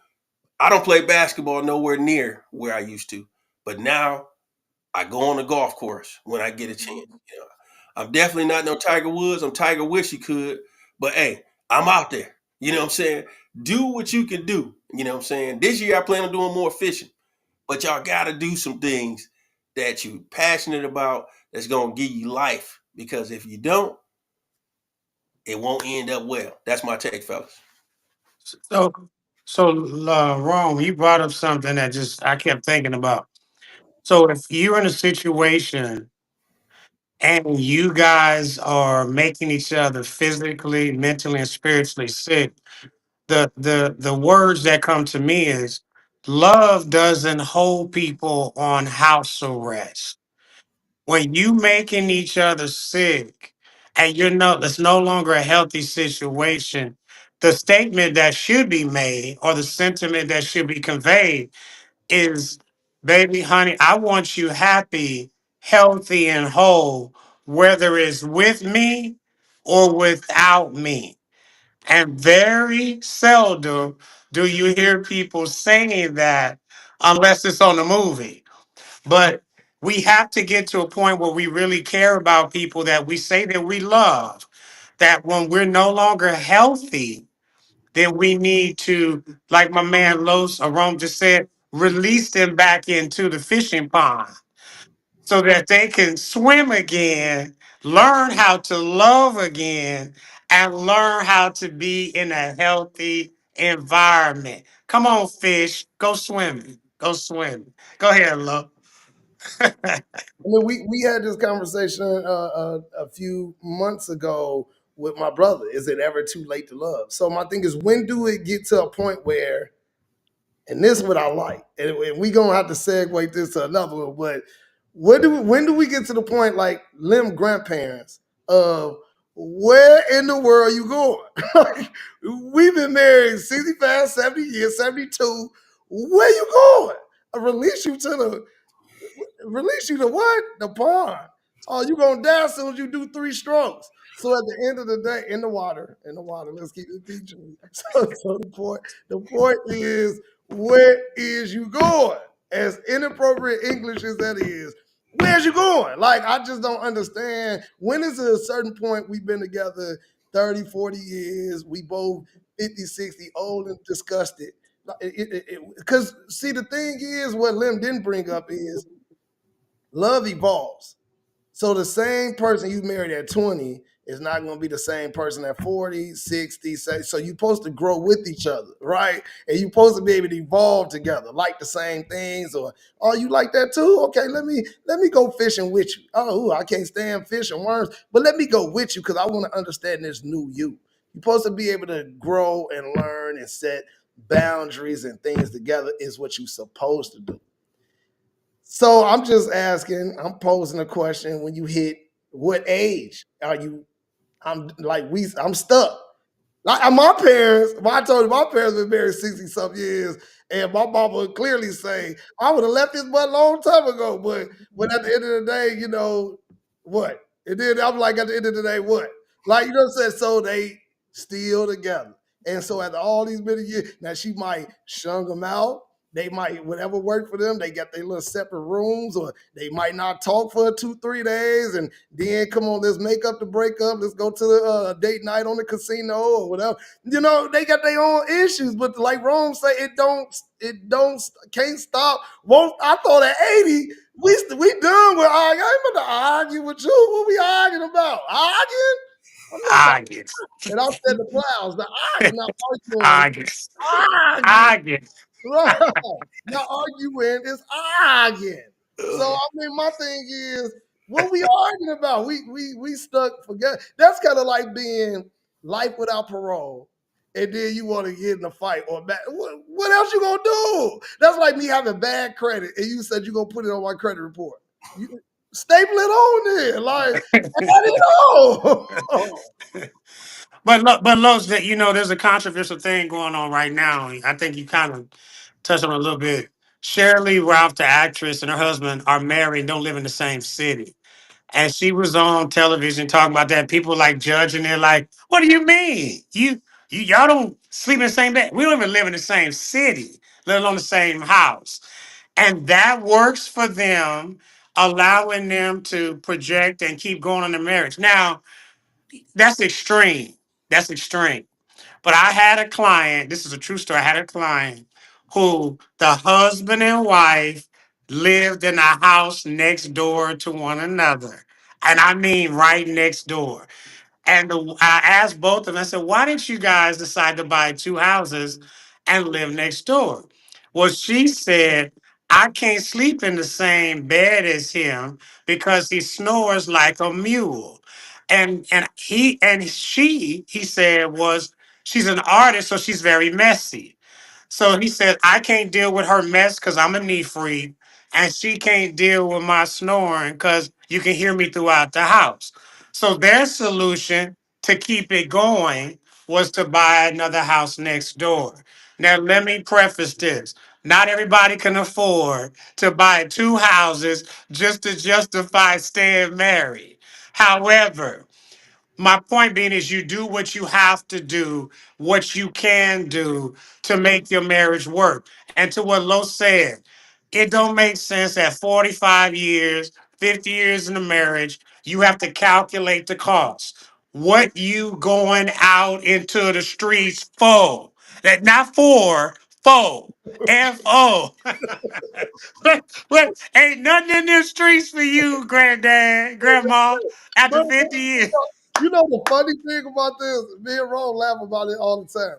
I don't play basketball nowhere near where I used to, but now I go on the golf course when I get a chance. You know, I'm definitely not no Tiger Woods. I'm Tiger Wish you could, but hey, I'm out there. You know what I'm saying? Do what you can do. You know what I'm saying? This year I plan on doing more fishing, but y'all got to do some things that you're passionate about that's going to give you life. Because if you don't, it won't end up well. That's my take, fellas. So, so, Rome, you brought up something that just I kept thinking about. So, if you're in a situation and you guys are making each other physically, mentally, and spiritually sick, the words that come to me is love doesn't hold people on house arrest. When you making each other sick and it's no longer a healthy situation, the statement that should be made or the sentiment that should be conveyed is, baby, honey, I want you happy, healthy, and whole, whether it's with me or without me. And very seldom do you hear people saying that unless it's on a movie. But we have to get to a point where we really care about people that we say that we love. That when we're no longer healthy, then we need to, like my man Los Arom just said, release them back into the fishing pond so that they can swim again, learn how to love again, and learn how to be in a healthy environment. Come on, fish, go swimming. Go swimming. Go ahead, Lo. I mean, we had this conversation a few months ago with my brother. Is it ever too late to love? So my thing is, when do it get to a point where, and this is what I like, and we gonna have to segue this to another one, but when do we get to the point like Lim grandparents of where in the world are you going? Like, we've been married 65, 70 years, 72. Where you going? I release you to the Release you to what? The pond. Oh, you gonna die as soon as you do 3 strokes. So at the end of the day, in the water. Let's keep it PG. So the point is, where is you going? As inappropriate English as that is, where's you going? Like, I just don't understand. When is it a certain point we've been together 30, 40 years, we both 50, 60, old and disgusted. Because, see, the thing is, what Lim didn't bring up is love evolves. So the same person you married at 20 is not going to be the same person at 40, 60. So you're supposed to grow with each other, right? And you're supposed to be able to evolve together, like the same things, or oh, you like that too? Okay, let me go fishing with you. Oh, I can't stand fish and worms, but let me go with you because I want to understand this new you. You're supposed to be able to grow and learn and set boundaries and things together is what you're supposed to do. So I'm just asking, I'm posing a question. When you hit what age are you? I'm stuck. Like my parents, well, I told you my parents been married 60 some years, and my mama would clearly say, I would have left this butt a long time ago. But at the end of the day, what? And then I'm like, at the end of the day, what? Like, you know what I'm saying? So they still together. And so after all these many years, now she might shun them out. They might, whatever worked for them, they got their little separate rooms, or they might not talk for 2, 3 days, and then come on, let's make up the breakup. Let's go to the date night on the casino or whatever. They got their own issues, but like Rome say, can't stop. Won't I thought at 80, we done with arguing. I ain't about to argue with you. What we arguing about? Arguing? I'm not I talking. get, And I said the clouds, the arguing, not arguing. I get, Arguing. I get. Right. Not arguing, it's arguing. So I mean, my thing is, what we arguing about? We stuck forget. That's kind of like being life without parole, and then you want to get in a fight or back. What else you gonna do? That's like me having bad credit, and you said you gonna put it on my credit report. You staple it on there, like add it on. But Los, that there's a controversial thing going on right now. I think you kind of touched on it a little bit. Shirley Ralph, the actress, and her husband are married and don't live in the same city. And she was on television talking about that. People like judging her, like, what do you mean? Y'all don't sleep in the same bed. We don't even live in the same city, let alone the same house. And that works for them, allowing them to project and keep going on the marriage. Now, that's extreme. That's extreme. But I had a client, this is a true story. I had a client who the husband and wife lived in a house next door to one another. And I mean right next door. And I asked both of them, I said, why didn't you guys decide to buy 2 houses and live next door? Well, she said, I can't sleep in the same bed as him because he snores like a mule. He said, was she's an artist, so she's very messy. So he said, I can't deal with her mess because I'm a knee freak, and she can't deal with my snoring because you can hear me throughout the house. So their solution to keep it going was to buy another house next door. Now, let me preface this. Not everybody can afford to buy 2 houses just to justify staying married. However, my point being is you do what you have to do, what you can do to make your marriage work. And to what Lo said, it don't make sense at 45 years, 50 years in a marriage, you have to calculate the cost. What you going out into the streets for? That not for. F-O. What ain't nothing in the streets for you, granddad, grandma, after But 50 years. the funny thing about this, me and Ron laugh about it all the time.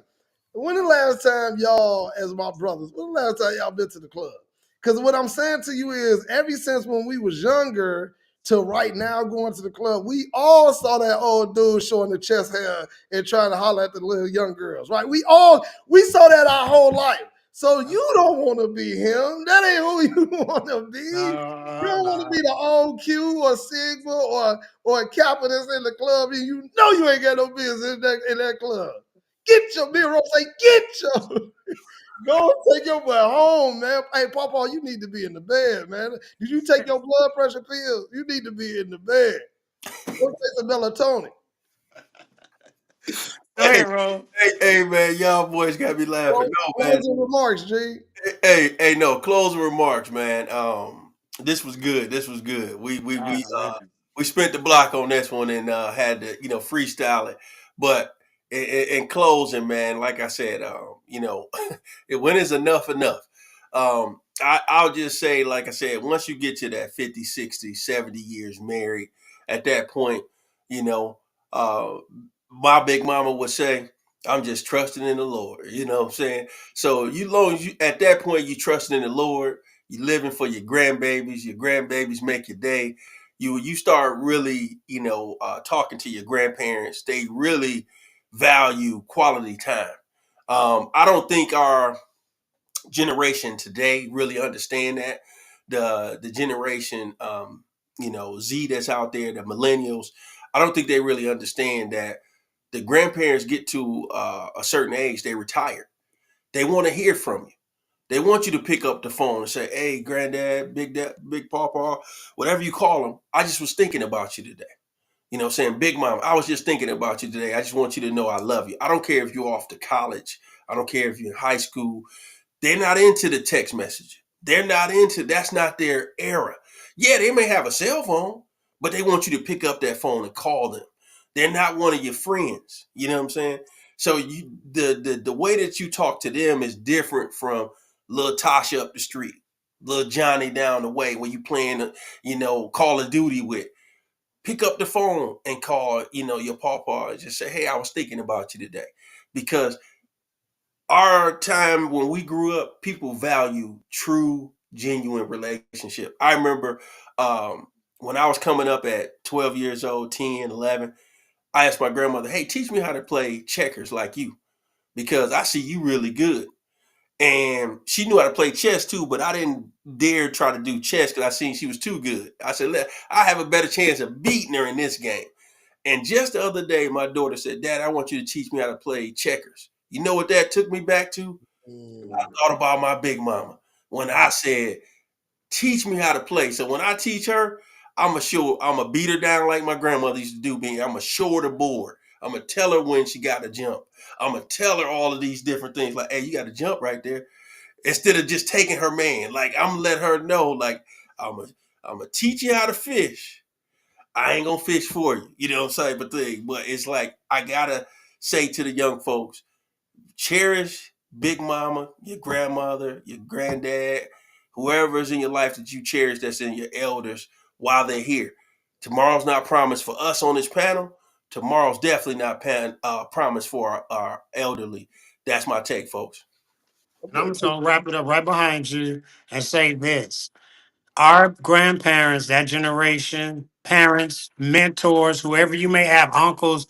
When the last time y'all, as my brothers, when the last time y'all been to the club? Because what I'm saying to you is, ever since when we was younger to right now going to the club, we all saw that old dude showing the chest hair and trying to holler at the little young girls, right? We saw that our whole life. So you don't want to be him. That ain't who you want to be. You No, don't want to no. be the old Q or Sigma or a Kappa that's in the club, and you know you ain't got no business in that club. Get your mirror, say, get your Go take your butt home, man. Hey, Papa, you need to be in the bed, man. Did you take your blood pressure pills? You need to be in the bed. Go take some melatonin. Go Hey, ahead, Ro. hey, man, y'all boys got me laughing. No, man. Closing remarks, G. Hey, no, closing remarks, man. This was good. This was good. Oh, man. We spent the block on this one and had to, freestyle it. But in closing, man, like I said, when is enough enough? I'll just say, like I said, once you get to that 50, 60, 70 years married, at that point, you know, uh, my big mama would say, I'm just trusting in the Lord. You know what I'm saying? So long as you at that point you trusting in the Lord, you living for your grandbabies make your day. You start really, talking to your grandparents. They really value quality time. I don't think our generation today really understand that. The generation Z that's out there, the millennials, I don't think they really understand that the grandparents get to a certain age, they retire. They want to hear from you. They want you to pick up the phone and say, "Hey, granddad, big dad, big papa, whatever you call them. I just was thinking about you today. You know, saying, Big Mom, I was just thinking about you today. I just want you to know I love you. I don't care if you're off to college. I don't care if you're in high school. They're not into the text message. They're not into that's not their era. Yeah, they may have a cell phone, but they want you to pick up that phone and call them. They're not one of your friends. You know what I'm saying? So the way that you talk to them is different from little Tasha up the street, little Johnny down the way when you playing, Call of Duty with. Pick up the phone and call, your papa and just say, "Hey, I was thinking about you today," because our time when we grew up, people value true, genuine relationship. I remember when I was coming up at 12 years old, 10, 11, I asked my grandmother, "Hey, teach me how to play checkers like you because I see you really good." And she knew how to play chess too, but I didn't dare try to do chess because I seen she was too good. I said, I have a better chance of beating her in this game. And just the other day, my daughter said, "Dad, I want you to teach me how to play checkers." You know what that took me back to? I Mm. thought about my big mama when I said, "Teach me how to play." So when I teach her, I'm gonna beat her down like my grandmother used to do me. I'm gonna show her the board. I'm gonna tell her when she got to jump. I'm gonna tell her all of these different things like, "Hey, you got to jump right there." Instead of just taking her man, like I'm gonna let her know, like I'm gonna teach you how to fish. I ain't gonna fish for you. You know what I'm saying? But it's like I gotta say to the young folks, cherish Big Mama, your grandmother, your granddad, whoever's in your life that you cherish that's in your elders while they're here. Tomorrow's not promised for us on this panel. Tomorrow's definitely not promised for our elderly. That's my take, folks. And I'm just gonna wrap it up right behind you and say this. Our grandparents, that generation, parents, mentors, whoever you may have, uncles,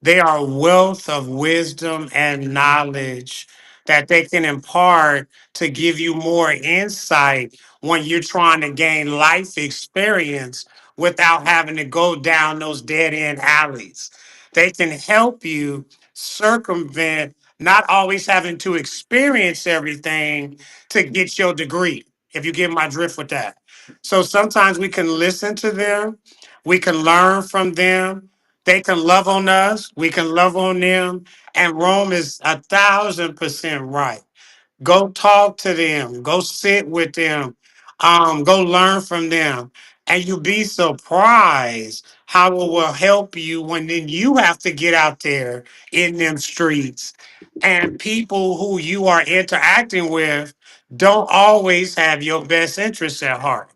they are a wealth of wisdom and knowledge that they can impart to give you more insight when you're trying to gain life experience without having to go down those dead end alleys. They can help you circumvent not always having to experience everything to get your degree, if you get my drift with that. So sometimes we can listen to them, we can learn from them, they can love on us. We can love on them. And Rome is 1,000% right. Go talk to them. Go sit with them. Go learn from them. And you'll be surprised how it will help you when then you have to get out there in them streets. And people who you are interacting with don't always have your best interests at heart.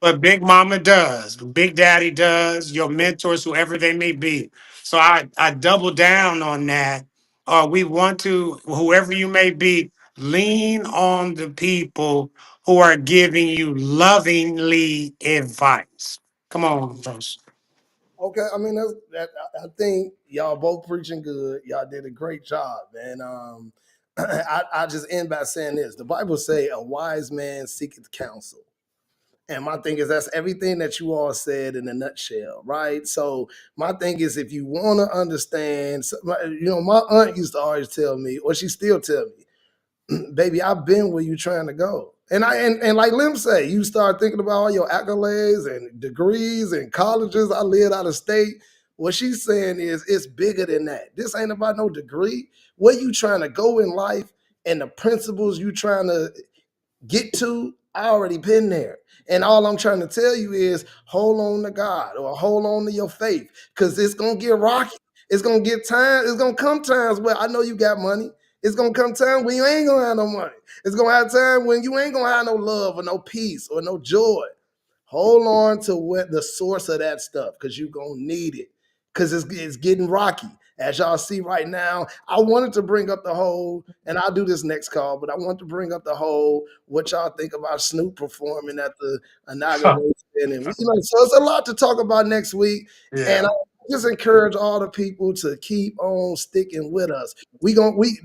But Big Mama does, Big Daddy does, your mentors, whoever they may be. So I double down on that. We want to, whoever you may be, lean on the people who are giving you lovingly advice. Come on, Josh. Okay, I mean I think y'all both preaching good. Y'all did a great job, man. I just end by saying this: the Bible say a wise man seeketh counsel. And my thing is that's everything that you all said in a nutshell, right? So my thing is if you want to understand, my aunt used to always tell me, or she still tell me, baby, I've been where you trying to go. And like Lim say, you start thinking about all your accolades and degrees and colleges. I lived out of state. What she's saying is it's bigger than that. This ain't about no degree. Where you trying to go in life and the principles you trying to get to, I already been there. And all I'm trying to tell you is hold on to God or hold on to your faith because it's gonna get rocky. It's gonna get time. It's gonna come times where I know you got money. It's gonna come time when you ain't gonna have no money. It's gonna have time when you ain't gonna have no love or no peace or no joy. Hold on to what the source of that stuff because you're gonna need it. Because it's getting rocky. As y'all see right now, I wanted to bring up the whole, and I'll do this next call, but I want to bring up the whole what y'all think about Snoop performing at the inauguration. And so it's a lot to talk about next week. And Yeah. I just encourage all the people to keep on sticking with us.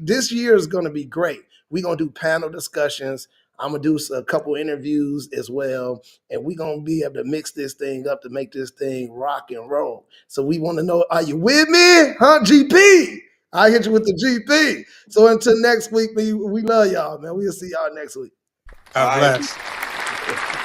This year is gonna be great. We're gonna do panel discussions. I'm gonna do a couple interviews as well, and we're gonna be able to mix this thing up to make this thing rock and roll. So we want to know, are you with me? Huh, GP? I hit you with the GP. So until next week, we love y'all, man. We'll see y'all next week. God All right. bless.